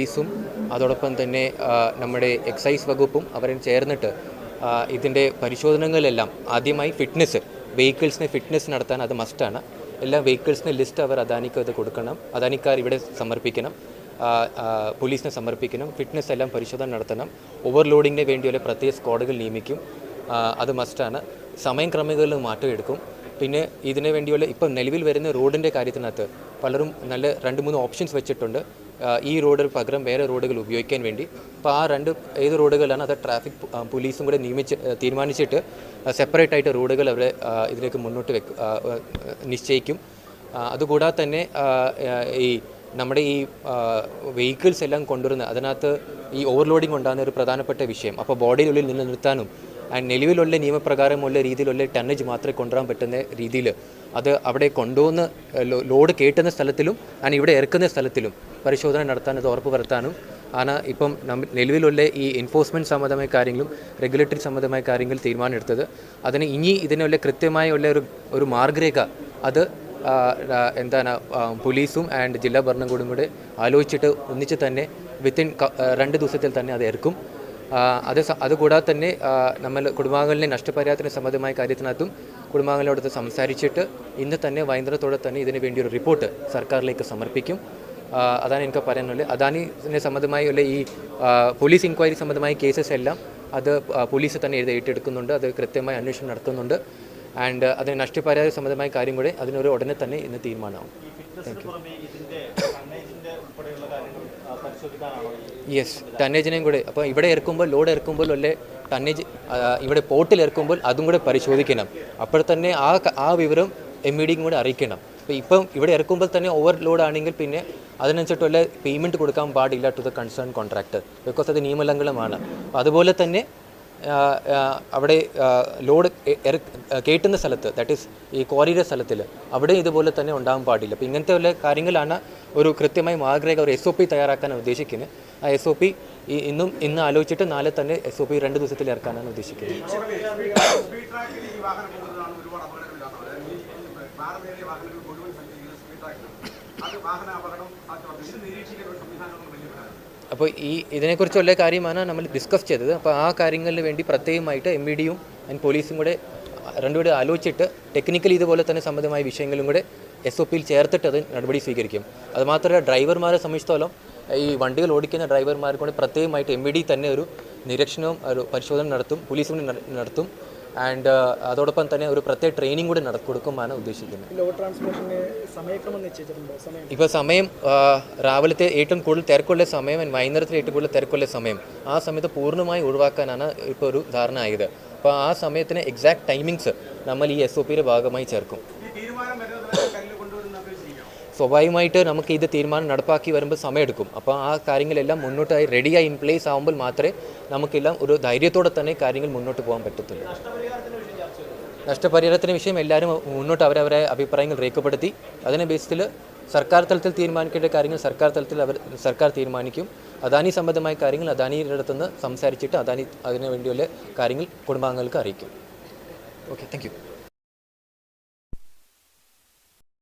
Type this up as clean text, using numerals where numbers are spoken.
പോലീസും അതോടൊപ്പം തന്നെ നമ്മുടെ എക്സൈസ് വകുപ്പും അവരും ചേർന്നിട്ട് ഇതിൻ്റെ പരിശോധനകളെല്ലാം ആദ്യമായി വെഹിക്കിൾസിനെ ഫിറ്റ്നസ് നടത്താൻ അത് മസ്റ്റാണ്. എല്ലാ വെഹിക്കിൾസിൻ്റെ ലിസ്റ്റ് അവർ അദാനിക്ക് അത് കൊടുക്കണം, അദാനിക്കാർ ഇവിടെ സമർപ്പിക്കണം, പോലീസിനെ സമർപ്പിക്കണം, ഫിറ്റ്നസ് എല്ലാം പരിശോധന നടത്തണം. ഓവർലോഡിങ്ങിന് വേണ്ടിയുള്ള പ്രത്യേക സ്ക്വാഡുകൾ നിയമിക്കും, അത് മസ്റ്റാണ്. സമയം ക്രമങ്ങളിൽ മാറ്റം എടുക്കും. പിന്നെ ഇതിനു വേണ്ടിയുള്ള ഇപ്പം നിലവിൽ വരുന്ന റോഡിൻ്റെ കാര്യത്തിനകത്ത് പലരും നല്ല 2-3 ഓപ്ഷൻസ് വെച്ചിട്ടുണ്ട്. ഈ റോഡിൽ പകരം വേറെ റോഡുകൾ ഉപയോഗിക്കാൻ വേണ്ടി. അപ്പോൾ ആ ഏത് റോഡുകളാണ് അത് ട്രാഫിക് പോലീസും കൂടെ തീരുമാനിച്ചിട്ട് സെപ്പറേറ്റ് ആയിട്ട് റോഡുകൾ അവരെ ഇതിലേക്ക് മുന്നോട്ട് നിശ്ചയിക്കും. അതുകൂടാതെ തന്നെ നമ്മുടെ ഈ വെഹിക്കിൾസ് എല്ലാം കൊണ്ടുവരുന്ന അതിനകത്ത് ഈ ഓവർലോഡിങ് ഉണ്ടാകുന്ന ഒരു പ്രധാനപ്പെട്ട വിഷയം. അപ്പോൾ ബോഡിയിനുള്ളിൽ നിലനിർത്താനും നിലവിലുള്ള നിയമപ്രകാരമുള്ള രീതിയിലുള്ള ടണ്ണേജ് മാത്രമേ കൊണ്ടുവരാൻ പറ്റുന്ന രീതിയിൽ അത് അവിടെ കൊണ്ടുവന്ന് ലോഡ് കയറ്റുന്ന സ്ഥലത്തിലും ഇവിടെ ഇറക്കുന്ന സ്ഥലത്തിലും പരിശോധന നടത്താൻ അത് ഉറപ്പ് വരുത്താനും ആണ് ഇപ്പം നിലവിലുള്ള ഈ എൻഫോഴ്സ്മെൻറ്റ് സംബന്ധമായ കാര്യങ്ങളും റെഗുലേറ്ററി സംബന്ധമായ കാര്യങ്ങൾ തീരുമാനമെടുത്തത്. അതിന് ഇതിനുള്ള കൃത്യമായ ഒരു മാർഗരേഖ അത് പോലീസും ജില്ലാ ഭരണകൂടം കൂടെ ആലോചിച്ചിട്ട് ഒന്നിച്ച് തന്നെ വിത്തിൻ 2 ദിവസത്തിൽ തന്നെ അത് ഇറക്കും. അതുകൂടാതെ തന്നെ നമ്മൾ കുടുംബാംഗങ്ങളിലെ നഷ്ടപരിഹാരത്തിന് സംബന്ധമായ കാര്യത്തിനകത്തും കുടുംബാംഗങ്ങളോട് സംസാരിച്ചിട്ട് ഇന്ന് തന്നെ വൈകുന്നേരത്തോടെ തന്നെ ഇതിനു വേണ്ടി ഒരു റിപ്പോർട്ട് സർക്കാരിലേക്ക് സമർപ്പിക്കും. അതാണ് എനിക്ക് പറയാനുള്ളത്. അദാനിനെ സംബന്ധമായുള്ള ഈ പോലീസ് ഇൻക്വയറി സംബന്ധമായ കേസസ് എല്ലാം അത് പോലീസ് തന്നെ ഏറ്റെടുക്കുന്നുണ്ട്, അത് കൃത്യമായി അന്വേഷണം നടത്തുന്നുണ്ട്. അതിന് നഷ്ടപരിഹാര സംബന്ധമായ കാര്യം കൂടെ അതിനൊരു ഉടനെ തന്നെ ഇന്ന് തീരുമാനമാവും. Thank you. യെസ്, ടന്നേജിനെയും കൂടെ അപ്പോൾ ഇവിടെ ലോഡ് ഇറക്കുമ്പോൾ അല്ലെ ടന്നേജ് ഇവിടെ പോർട്ടിൽ ഇറക്കുമ്പോൾ അതും കൂടെ പരിശോധിക്കണം. അപ്പോൾ തന്നെ ആ വിവരം MEDക്കും കൂടെ അറിയിക്കണം. അപ്പോൾ ഇപ്പം ഇവിടെ ഇറക്കുമ്പോൾ തന്നെ ഓവർലോഡ് ആണെങ്കിൽ പിന്നെ അതിനനുസരിച്ചുള്ള പേയ്മെൻറ്റ് കൊടുക്കാൻ പാടില്ല to the concern contractor, because അത് നിയമലംഘനമാണ്. അതുപോലെ തന്നെ അവിടെ ലോഡ് കയറ്റുന്ന സ്ഥലത്ത്, ദാറ്റ് ഈസ് ഈ ക്വാറിയുടെ സ്ഥലത്തിൽ അവിടെ ഇതുപോലെ തന്നെ ഉണ്ടാകാൻ പാടില്ല. അപ്പോൾ ഇങ്ങനത്തെ ഉള്ള കാര്യങ്ങളാണ് ഒരു കൃത്യമായി മാർഗരേഖ ഒരു SOP തയ്യാറാക്കാൻ ഉദ്ദേശിക്കുന്നത്. ആ SOP ഇന്ന് ആലോചിച്ചിട്ട് നാളെ തന്നെ SOP 2 ദിവസത്തിൽ ഇറക്കാനാണ് ഉദ്ദേശിക്കുന്നത്. അപ്പോൾ ഇതിനെക്കുറിച്ചുള്ള കാര്യമാണ് നമ്മൾ ഡിസ്കസ് ചെയ്തത്. അപ്പോൾ ആ കാര്യങ്ങളിൽ വേണ്ടി പ്രത്യേകമായിട്ട് MEDയും പോലീസും കൂടെ രണ്ടുകൂടെ ആലോചിച്ചിട്ട് ടെക്നിക്കലി ഇതുപോലെ തന്നെ സംബന്ധമായ വിഷയങ്ങളും കൂടെ SOPയിൽ ചേർത്തിട്ട് അത് നടപടി സ്വീകരിക്കും. അതുമാത്രമല്ല ഡ്രൈവർമാരെ സംബന്ധിച്ചിടത്തോളം ഈ വണ്ടികൾ ഓടിക്കുന്ന ഡ്രൈവർമാർക്ക് കൂടെ പ്രത്യേകമായിട്ട് MED തന്നെ ഒരു നിരീക്ഷണവും ഒരു പരിശോധന നടത്തും, പോലീസും കൂടി നടത്തും. അതോടൊപ്പം തന്നെ ഒരു പ്രത്യേക ട്രെയിനിങ് കൂടി കൊടുക്കുമെന്നാണ് ഉദ്ദേശിക്കുന്നത്. ഇപ്പോൾ സമയം രാവിലത്തെ ഏറ്റവും കൂടുതൽ തിരക്കുള്ള സമയം, വൈകുന്നേരത്തിൽ ഏറ്റവും കൂടുതൽ തിരക്കുള്ള സമയം, ആ സമയത്ത് പൂർണ്ണമായി ഒഴിവാക്കാനാണ് ഇപ്പോൾ ഒരു ധാരണ ആയത്. അപ്പോൾ ആ സമയത്തിന് എക്സാക്ട് ടൈമിങ്സ് നമ്മൾ ഈ SOPയുടെ ഭാഗമായി ചേർക്കും. സ്വാഭാവികമായിട്ട് നമുക്ക് ഇത് തീരുമാനം നടപ്പാക്കി വരുമ്പോൾ സമയമെടുക്കും. അപ്പോൾ ആ കാര്യങ്ങളെല്ലാം മുന്നോട്ടായി റെഡിയായി ഇൻ പ്ലേസ് ആകുമ്പോൾ മാത്രമേ നമുക്കെല്ലാം ഒരു ധൈര്യത്തോടെ തന്നെ കാര്യങ്ങൾ മുന്നോട്ട് പോകാൻ പറ്റത്തുള്ളൂ. നഷ്ടപരിഹാരത്തിന് വിഷയം എല്ലാവരും മുന്നോട്ട് അവരവരെ അഭിപ്രായങ്ങൾ രേഖപ്പെടുത്തി അതിനെ ബേസിൽ സർക്കാർ തലത്തിൽ തീരുമാനിക്കേണ്ട കാര്യങ്ങൾ സർക്കാർ തീരുമാനിക്കും. അദാനി സംബന്ധമായ കാര്യങ്ങൾ അദാനിയുടെ അടുത്തുനിന്ന് സംസാരിച്ചിട്ട് അതിനു വേണ്ടിയുള്ള കാര്യങ്ങൾ കുടുംബാംഗങ്ങൾക്ക് അറിയിക്കും. Okay, thank you.